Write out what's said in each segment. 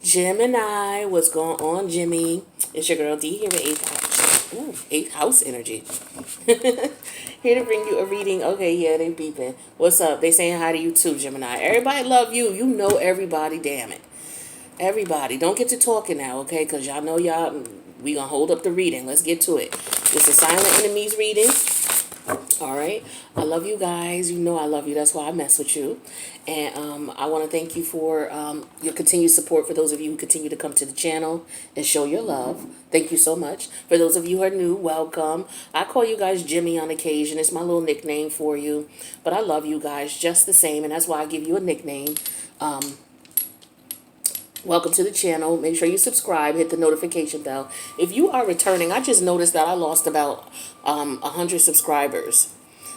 Gemini, what's going on, Jimmy? It's your girl D here with 8th house energy. Here to bring you a reading. Okay, yeah, they beeping. What's up? They saying hi to you too, Gemini. Everybody love you. You know everybody, damn it. Everybody. Don't get to talking now, okay? Because y'all know we gonna hold up the reading. Let's get to it. It's a silent enemies reading. All right. I love you guys. You know I love you. That's why I mess with you. And I want to thank you for your continued support. For those of you who continue to come to the channel and show your love, thank you so much. For those of you who are new, welcome. I call you guys Jimmy on occasion. It's my little nickname for you. But I love you guys just the same, and that's why I give you a nickname. Welcome to the channel. Make sure you subscribe, hit the notification bell. If you are returning, I just noticed that I lost about 100 subscribers,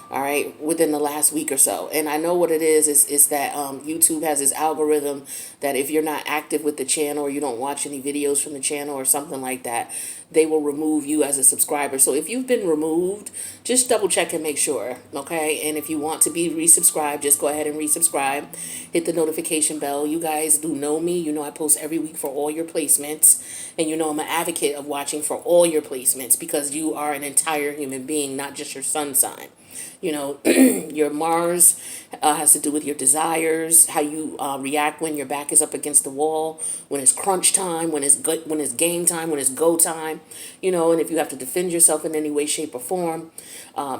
all right, within the last week or so. And I know what it is that YouTube has this algorithm that if you're not active with the channel or you don't watch any videos from the channel or something like that, they will remove you as a subscriber. So if you've been removed, just double check and make sure, okay? And if you want to be resubscribed, just go ahead and resubscribe. Hit the notification bell. You guys do know me. You know I post every week for all your placements. And you know I'm an advocate of watching for all your placements because you are an entire human being, not just your sun sign. You know, your Mars has to do with your desires, how you react when your back is up against the wall, when it's crunch time, when it's game time, when it's go time, you know, and if you have to defend yourself in any way, shape, or form,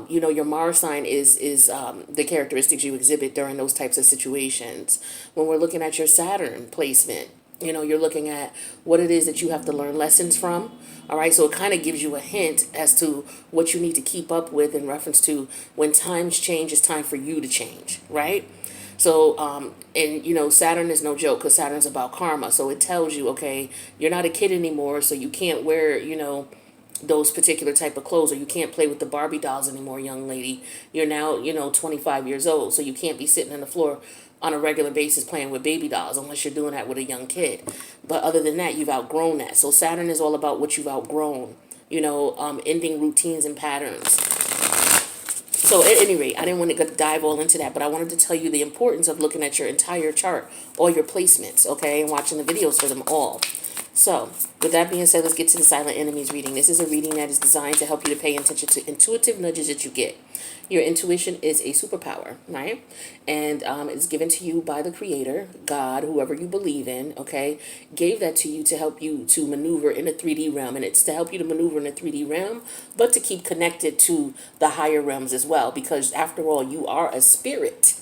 you know, your Mars sign is the characteristics you exhibit during those types of situations. When we're looking at your Saturn placement, you know, you're looking at what it is that you have to learn lessons from. All right. So it kind of gives you a hint as to what you need to keep up with in reference to when times change, it's time for you to change. Right. So, and, you know, Saturn is no joke because Saturn's about karma. So it tells you, OK, you're not a kid anymore. So you can't wear, you know, those particular type of clothes, or you can't play with the Barbie dolls anymore, young lady. You're now, you know, 25 years old. So you can't be sitting on the floor on a regular basis playing with baby dolls unless you're doing that with a young kid. But other than that, you've outgrown that. So Saturn is all about what you've outgrown, you know, ending routines and patterns. So at any rate, I didn't want to dive all into that, but I wanted to tell you the importance of looking at your entire chart, all your placements, okay, and watching the videos for them all. So, with that being said, let's get to the Silent Enemies reading. This is a reading that is designed to help you to pay attention to intuitive nudges that you get. Your intuition is a superpower, right? And it's given to you by the Creator, God, whoever you believe in, okay? Gave that to you to help you to maneuver in the 3D realm. And it's to help you to maneuver in the 3D realm, but to keep connected to the higher realms as well. Because after all, you are a spirit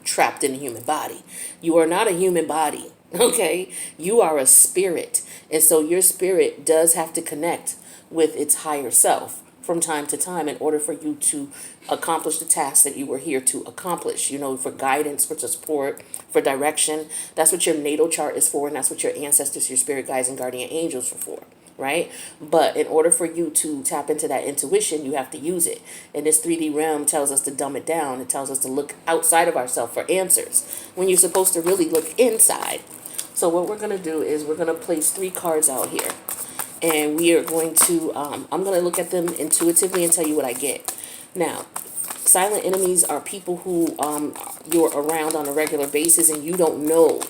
trapped in a human body. You are not a human body. Okay, you are a spirit. And so your spirit does have to connect with its higher self from time to time in order for you to accomplish the task that you were here to accomplish, you know, for guidance, for support, for direction. That's what your natal chart is for, and that's what your ancestors, your spirit guides, and guardian angels are for. Right? But in order for you to tap into that intuition, you have to use it. And this 3D realm tells us to dumb it down. It tells us to look outside of ourselves for answers when you're supposed to really look inside. So what we're going to do is we're going to place 3 cards out here. And we are going to, I'm going to look at them intuitively and tell you what I get. Now, silent enemies are people who you're around on a regular basis and you don't know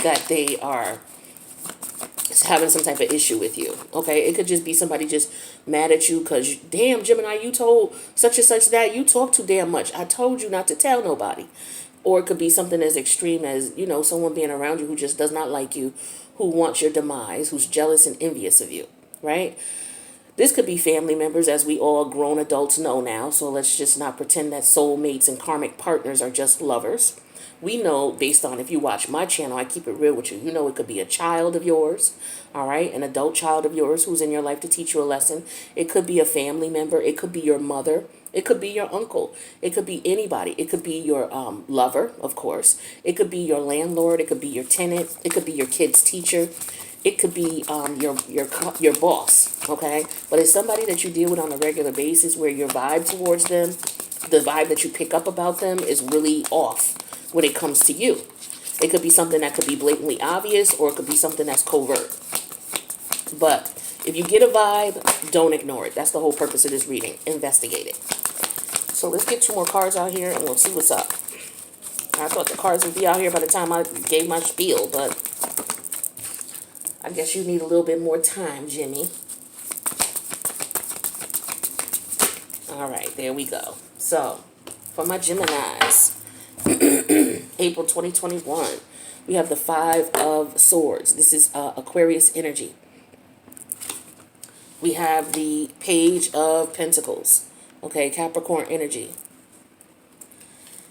that they are having some type of issue with you. Okay, it could just be somebody just mad at you because, damn, Gemini, you told such and such that you talk too damn much. I told you not to tell nobody. Or it could be something as extreme as, you know, someone being around you who just does not like you, who wants your demise, who's jealous and envious of you, right? This could be family members, as we all grown adults know now. So let's just not pretend that soulmates and karmic partners are just lovers. We know, based on, if you watch my channel, I keep it real with you. You know, it could be a child of yours, all right, an adult child of yours who's in your life to teach you a lesson. It could be a family member. It could be your mother. It could be your uncle. It could be anybody. It could be your lover, of course. It could be your landlord. It could be your tenant. It could be your kid's teacher. It could be your boss, okay? But it's somebody that you deal with on a regular basis where your vibe towards them, the vibe that you pick up about them is really off when it comes to you. It could be something that could be blatantly obvious, or it could be something that's covert. But if you get a vibe, don't ignore it. That's the whole purpose of this reading. Investigate it. So let's get 2 more cards out here and we'll see what's up. I thought the cards would be out here by the time I gave my spiel, but I guess you need a little bit more time, Jimmy. All right, there we go. So, for my Geminis, April 2021, we have the Five of Swords. This is Aquarius energy. We have the Page of Pentacles. Okay, Capricorn energy.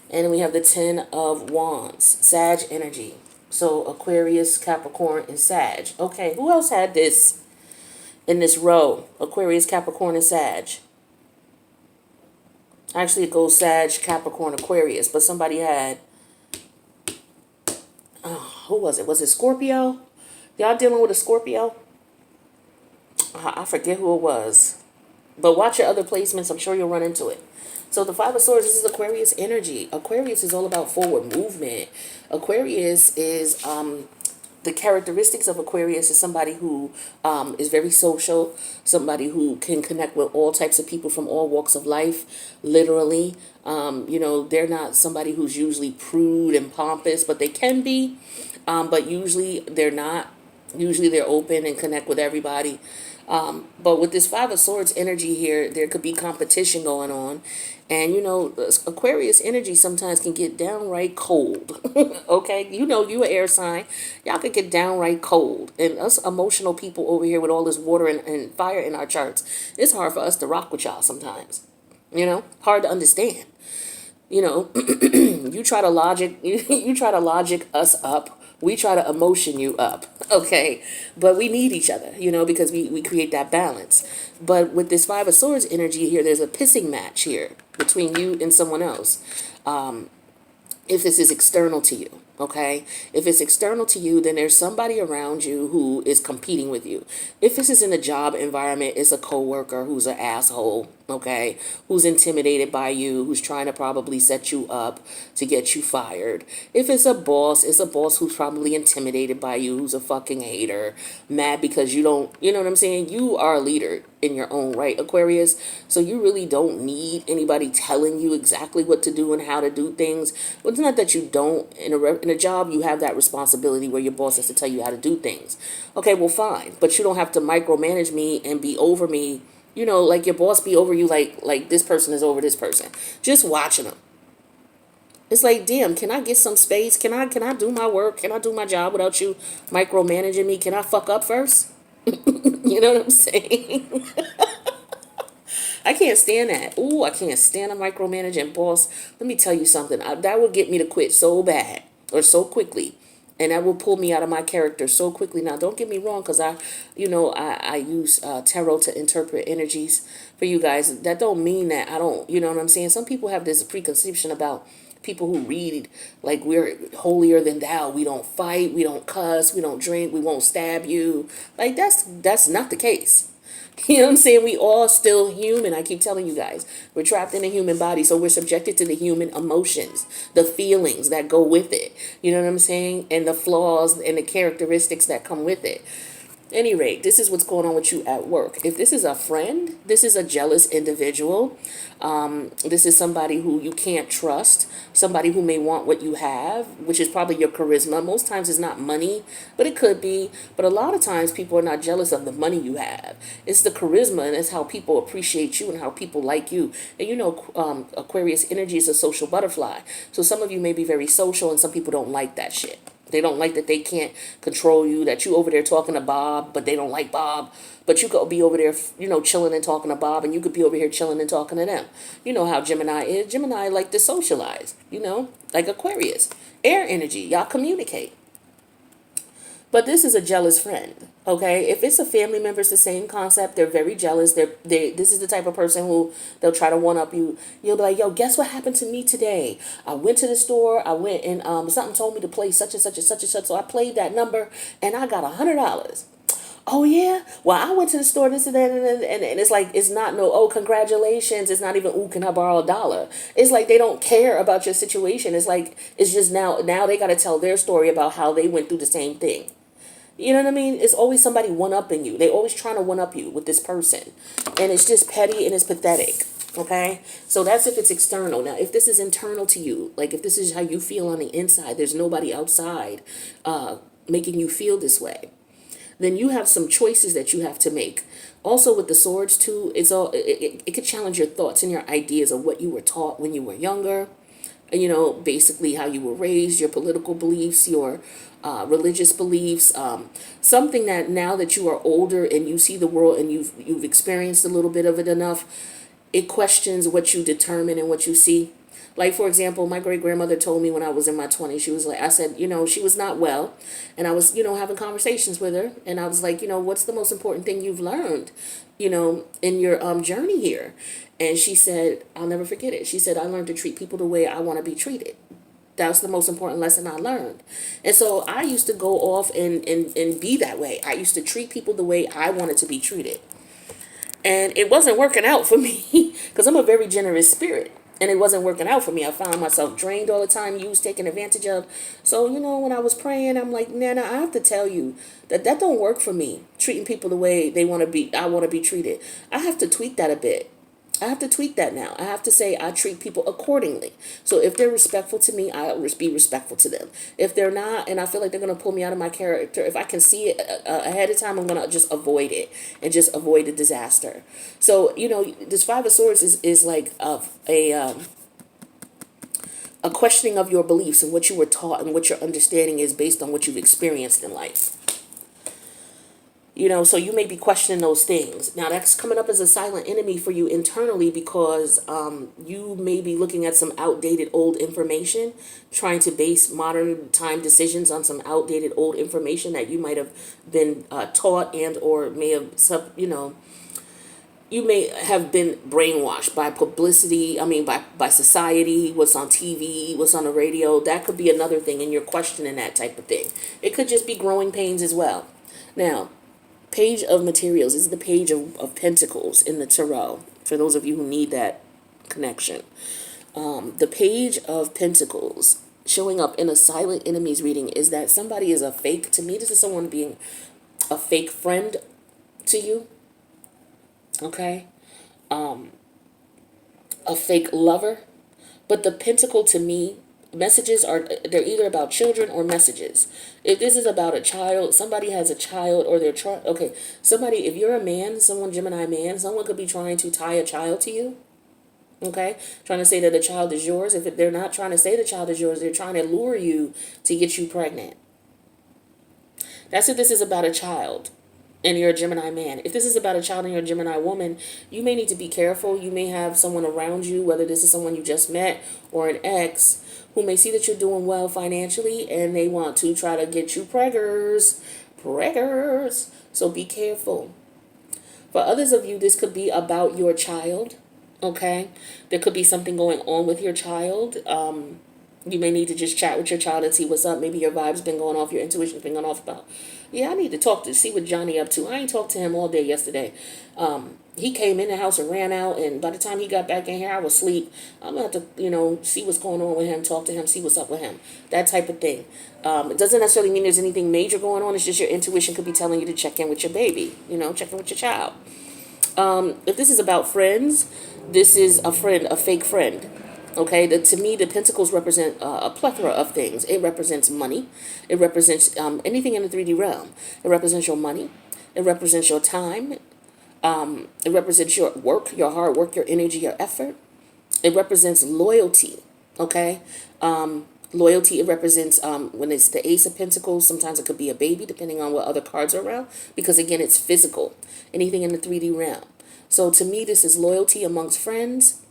And we have the Ten of Wands, Sag energy. So Aquarius, Capricorn, and Sag. Okay, who else had this in this row? Aquarius, Capricorn, and Sag. Actually, it goes Sag, Capricorn, Aquarius. But somebody had, who was it? Was it Scorpio? Y'all dealing with a Scorpio? I forget who it was. But watch your other placements. I'm sure you'll run into it. So the Five of Swords, this is Aquarius energy. Aquarius is all about forward movement. Aquarius is, the characteristics of Aquarius is somebody who is very social, somebody who can connect with all types of people from all walks of life, literally. They're not somebody who's usually prude and pompous, but they can be, but usually they're not. Usually they're open and connect with everybody. But with this Five of Swords energy here, there could be competition going on. And, Aquarius energy sometimes can get downright cold. Okay? You an air sign. Y'all could get downright cold. And us emotional people over here with all this water and fire in our charts, it's hard for us to rock with y'all sometimes. Hard to understand. You try to logic, you try to logic us up. We try to emotion you up, okay? But we need each other, because we create that balance. But with this Five of Swords energy here, there's a pissing match here between you and someone else. If this is external to you, okay? If it's external to you, then there's somebody around you who is competing with you. If this is in a job environment, it's a coworker who's an asshole, okay? Who's intimidated by you, who's trying to probably set you up to get you fired. If it's a boss who's probably intimidated by you, who's a fucking hater, mad because you don't, you know what I'm saying? You are a leader in your own right, Aquarius. So you really don't need anybody telling you exactly what to do and how to do things. Well, it's not that you don't. In a job, you have that responsibility where your boss has to tell you how to do things. Okay, well, fine. But you don't have to micromanage me and be over me. Like your boss be over you like this person is over this person. Just watching them. It's like, damn, can I get some space? Can I do my work? Can I do my job without you micromanaging me? Can I fuck up first? You know what I'm saying? I can't stand that. Ooh, I can't stand a micromanaging boss. Let me tell you something. That would get me to quit so bad or so quickly. And that will pull me out of my character so quickly. Now, don't get me wrong, because I use tarot to interpret energies for you guys. That don't mean that I don't, you know what I'm saying? Some people have this preconception about people who read like we're holier than thou. We don't fight, we don't cuss, we don't drink, we won't stab you. Like that's not the case. You know what I'm saying? We all still human. I keep telling you guys, we're trapped in a human body, so we're subjected to the human emotions, the feelings that go with it. You know what I'm saying? And the flaws and the characteristics that come with it. Any rate, this is what's going on with you at work. If this is a friend, this is a jealous individual. This is somebody who you can't trust, somebody who may want what you have, which is probably your charisma. Most times it's not money, but it could be. But a lot of times people are not jealous of the money you have. It's the charisma, and it's how people appreciate you and how people like you. And Aquarius energy is a social butterfly. So some of you may be very social, and some people don't like that shit. They don't like that they can't control you, that you over there talking to Bob, but they don't like Bob. But you could be over there, chilling and talking to Bob, and you could be over here chilling and talking to them. You know how Gemini is. Gemini like to socialize, like Aquarius. Air energy, y'all communicate. But this is a jealous friend, okay? If it's a family member, it's the same concept. They're very jealous. This is the type of person who they'll try to one-up you. You'll be like, yo, guess what happened to me today? I went to the store. I went and something told me to play such and such and such and such. So I played that number, and I got $100. Oh, yeah? Well, I went to the store, this and that, and it's like, it's not congratulations. It's not even, ooh, can I borrow $1? It's like they don't care about your situation. It's like, it's just now they got to tell their story about how they went through the same thing. You know what I mean? It's always somebody one-upping you. They always trying to one-up you with this person. And it's just petty and it's pathetic. Okay? So that's if it's external. Now, if this is internal to you, like if this is how you feel on the inside, there's nobody outside making you feel this way. then you have some choices that you have to make. Also with the swords too, it could challenge your thoughts and your ideas of what you were taught when you were younger, basically how you were raised, your political beliefs, your religious beliefs, something that now that you are older and you see the world and you've experienced a little bit of it enough, it questions what you determine and what you see. Like, for example, my great grandmother told me when I was in my 20s, she was like, I said, she was not well. And I was, having conversations with her. And I was like, what's the most important thing you've learned, in your journey here? And she said, I'll never forget it. She said, I learned to treat people the way I want to be treated. That was the most important lesson I learned. And so I used to go off and be that way. I used to treat people the way I wanted to be treated. And it wasn't working out for me because I'm a very generous spirit. And it wasn't working out for me. I found myself drained all the time, used, taken advantage of. So, when I was praying, I'm like, Nana, I have to tell you that don't work for me. Treating people the way I want to be treated. I have to tweak that a bit. I have to tweak that now. I have to say I treat people accordingly. So if they're respectful to me, I'll be respectful to them. If they're not, and I feel like they're going to pull me out of my character, if I can see it ahead of time, I'm going to just avoid it and just avoid the disaster. So, this Five of Swords is like a questioning of your beliefs and what you were taught and what your understanding is based on what you've experienced in life. So you may be questioning those things. Now, that's coming up as a silent enemy for you internally because you may be looking at some outdated old information, trying to base modern time decisions on some outdated old information that you might have been taught and or may have, you may have been brainwashed by publicity, by society, what's on TV, what's on the radio. That could be another thing, and you're questioning that type of thing. It could just be growing pains as well. Now, Page of Materials is the Page of Pentacles in the Tarot, for those of you who need that connection. The Page of Pentacles showing up in a silent enemies reading is that somebody is a fake. To me, this is someone being a fake friend to you. Okay? A fake lover. But the pentacle to me, messages they're either about children or messages. If this is about a child, somebody has a child or they're trying, if you're a man, someone Gemini man, someone could be trying to tie a child to you. Okay? Trying to say that the child is yours. If they're not trying to say the child is yours, they're trying to lure you to get you pregnant. That's if this is about a child and you're a Gemini man. If this is about a child and you're a Gemini woman, you may need to be careful. You may have someone around you, whether this is someone you just met or an ex, who may see that you're doing well financially and they want to try to get you preggers. So be careful. For others of you, this could be about your child. Okay? There could be something going on with your child. You may need to just chat with your child and see what's up. Maybe your vibe's been going off, your intuition's been going off about, I need to see what Johnny up to. I ain't talked to him all day yesterday. He came in the house and ran out, and by the time he got back in here, I was asleep. I'm going to have to, see what's going on with him, talk to him, see what's up with him. That type of thing. It doesn't necessarily mean there's anything major going on. It's just your intuition could be telling you to check in with your baby, check in with your child. If this is about friends, this is a friend, a fake friend. Okay, to me, the pentacles represent a plethora of things. It represents money. It represents anything in the 3D realm. It represents your money. It represents your time. It represents your work, your hard work, your energy, your effort. It represents loyalty. Okay, loyalty. It represents when it's the Ace of Pentacles. Sometimes it could be a baby, depending on what other cards are around. Because again, it's physical. Anything in the 3D realm. So to me, this is loyalty amongst friends.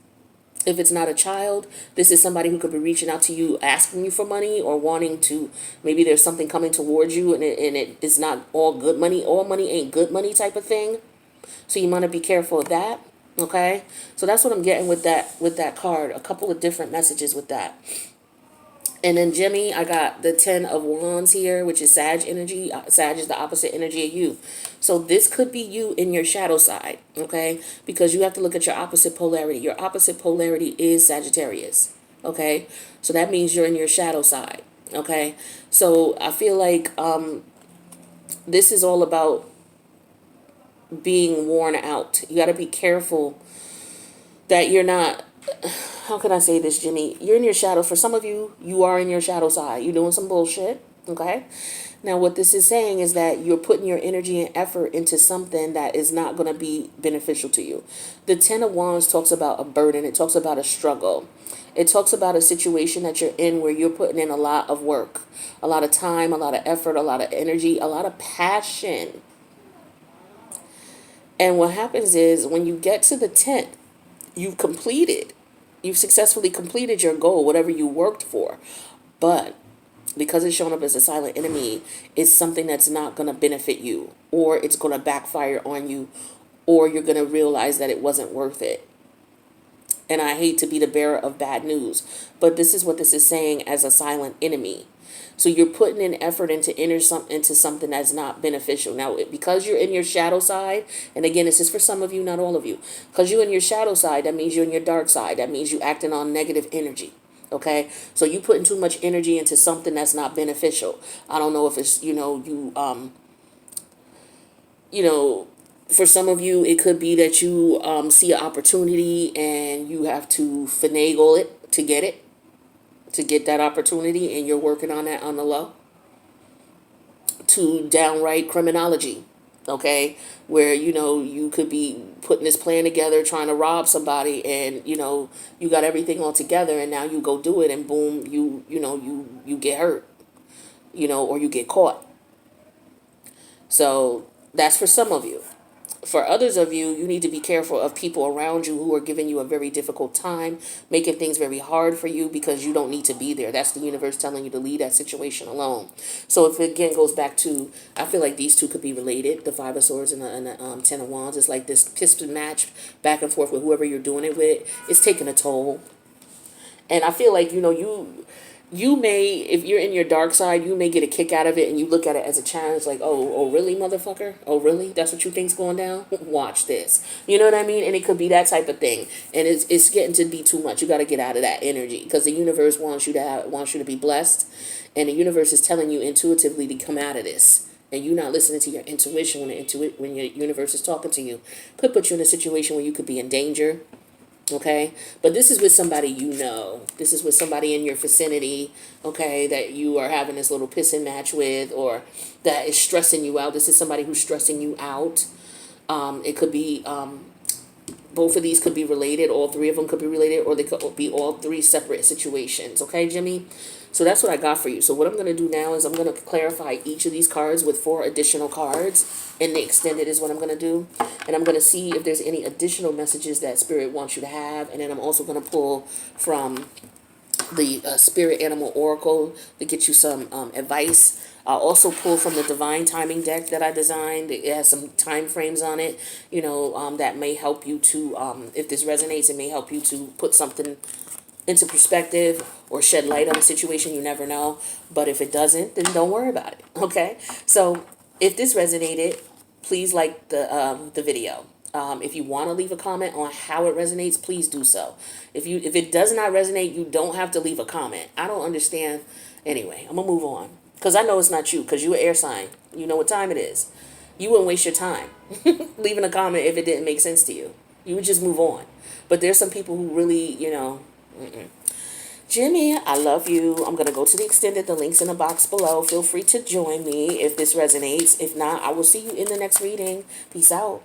If it's not a child, this is somebody who could be reaching out to you, asking you for money or wanting to, maybe there's something coming towards you and it is not all good money. All money ain't good money type of thing. So you want to be careful of that. Okay. So that's what I'm getting with that card. A couple of different messages with that. And then Jimmy, I got the 10 of Wands here, which is Sag energy. Sag is the opposite energy of you. So this could be you in your shadow side, okay? Because you have to look at your opposite polarity. Your opposite polarity is Sagittarius, okay? So that means you're in your shadow side, okay? So I feel like this is all about being worn out. You got to be careful that you're not... How can I say this, Jimmy? You're in your shadow. For some of you, you are in your shadow side. You're doing some bullshit. Okay. Now, what this is saying is that you're putting your energy and effort into something that is not going to be beneficial to you. The Ten of Wands talks about a burden. It talks about a struggle. It talks about a situation that you're in where you're putting in a lot of work, a lot of time, a lot of effort, a lot of energy, a lot of passion. And what happens is when you get to the 10th, you've completed, you've successfully completed your goal, whatever you worked for. But because it's shown up as a silent enemy, it's something that's not going to benefit you, or it's going to backfire on you, or you're going to realize that it wasn't worth it. And I hate to be the bearer of bad news, but this is what this is saying as a silent enemy. So you're putting in effort into something that's not beneficial. Now, because you're in your shadow side, and again, this is for some of you, not all of you. Because you're in your shadow side, that means you're in your dark side. That means you acting on negative energy. Okay, so you putting too much energy into something that's not beneficial. I don't know if it's you know, for some of you, it could be that you see an opportunity and you have to finagle it to get it, to get that opportunity, and you're working on that on the low. To downright criminology, okay, where you could be putting this plan together, trying to rob somebody, and you got everything all together, and now you go do it, and boom, you get hurt, or you get caught. So that's for some of you. For others of you, you need to be careful of people around you who are giving you a very difficult time, making things very hard for you because you don't need to be there. That's the universe telling you to leave that situation alone. So if it again goes back to, I feel like these two could be related, the Five of Swords and the Ten of Wands. It's like this piston match back and forth with whoever you're doing it with. It's taking a toll. And I feel like, you may, if you're in your dark side, you may get a kick out of it, and you look at it as a challenge, like, oh, really, motherfucker? Oh, really? That's what you think's going down? Watch this. You know what I mean? And it could be that type of thing. And it's getting to be too much. You got to get out of that energy, because the universe wants you to be blessed, and the universe is telling you intuitively to come out of this. And you're not listening to your intuition when your universe is talking to you. Could put you in a situation where you could be in danger. Okay, but this is with somebody This is with somebody in your vicinity, okay, that you are having this little pissing match with, or that is stressing you out. This is somebody who's stressing you out. It could be, both of these could be related. All three of them could be related, or they could be all three separate situations. Okay, Jimmy? So that's what I got for you. So what I'm going to do now is I'm going to clarify each of these cards with 4 additional cards. And the extended is what I'm going to do. And I'm going to see if there's any additional messages that Spirit wants you to have. And then I'm also going to pull from the Spirit Animal Oracle to get you some advice. I'll also pull from the Divine Timing deck that I designed. It has some time frames on it, that may help you to, if this resonates, it may help you to put something into perspective or shed light on a situation. You never know. But if it doesn't, then don't worry about it. Okay? So if this resonated, please like the video. If you want to leave a comment on how it resonates, please do so. If it does not resonate, you don't have to leave a comment. I don't understand. Anyway, I'm going to move on. Because I know it's not you, because you're an air sign. You know what time it is. You wouldn't waste your time leaving a comment if it didn't make sense to you. You would just move on. But there's some people who really, Jimmy, I love you. I'm going to go to the extended. The link's in the box below. Feel free to join me if this resonates. If not, I will see you in the next reading. Peace out.